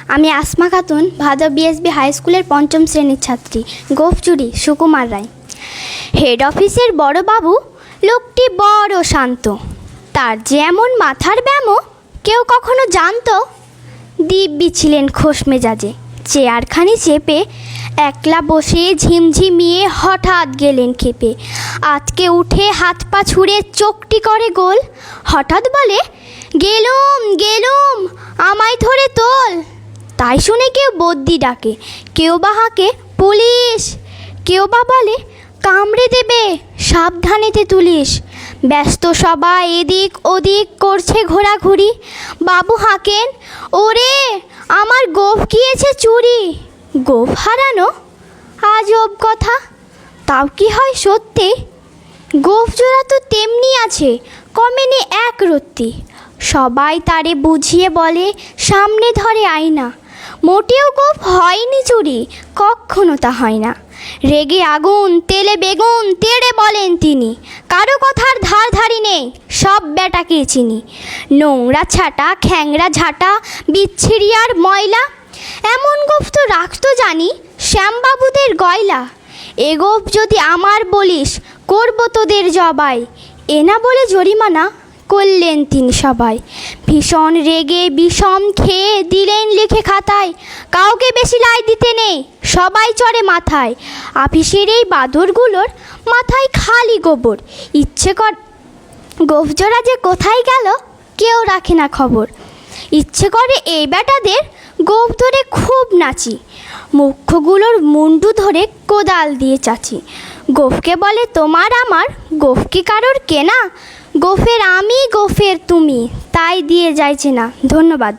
আমি Asma Khatun, ভাদর BSB high স্কুলের পঞ্চম শ্রেণীর ছাত্রী। গোঁফ চুরি সুকুমার রায়। হেড অফিসের বড় বাবু লোকটি বড় শান্ত, তার যে এমন মাথার ব্যামো কেউ কখনো জানতো? দিব্যি ছিলেন খোশ মেজাজে, চেয়ারখানি চেপে একলা বসে ঝিমঝিমিয়ে হঠাৎ গেলেন খেপে। আজকে উঠে হাত পা ছুঁড়ে চোখটি করে গোল, হঠাৎ বলে, গেলুম গেলুম আমায় ধরে তোল। তাই শুনে কেউ বদ্যি ডাকে, কেউ বা হাঁকে পুলিশ, কেউ বা বলে কামড়ে দেবে সাবধানেতে তুলিস। ব্যস্ত সবাই এদিক ওদিক করছে ঘোরাঘুরি। বাবু হাঁকেন, ওরে আমার গোঁফ গিয়েছে চুরি। গোঁফ হারানো আজব কথা, তাও কি হয় সত্যি? গোঁফ জোড়া তো তেমনি আছে, কমেনি এক রত্তি। সবাই তারে বুঝিয়ে বলে সামনে ধরে আয়না। মোটেও গোঁফ হয়নি চুরি, কখনো তা হয় না। রেগে আগুন তেলে বেগুন তেড়ে বলেন তিনি, কারো কথার ধার ধারি নেই, সব বেটাকে চিনি। নোংরা ছাটা খ্যাংরা ঝাঁটা বিচ্ছিরি আর ময়লা, এমন গোঁফ তো রাখতো জানি শ্যামবাবুদের গয়লা। এ গোঁফ যদি আমার বলিস করবো তোদের জবাই। এ না বলে জরিমানা করলেন তিনি সবাই। ভীষণ রেগে বিষম খেয়ে দিলেন লিখে খাতায়, কাউকে বেশি লাই দিতে নেই, সবাই চড়ে মাথায়। আপিসের এই বাদরগুলোর মাথায় খালি গোবর, ইচ্ছে কর গোঁফ জোড়া যে কোথায় গেল কেউ রাখে না খবর। ইচ্ছে করে এই বেটাদের গোঁফ ধরে খুব নাচি, মুখ্যগুলোর মুন্ডু ধরে কোদাল দিয়ে চাচি। গোঁফকে বলে তোমার আমার, গোঁফ কি কারোর কেনা? গোঁফের আমি গোঁফের তুমি, তাই দিয়ে যাইছে না। ধন্যবাদ।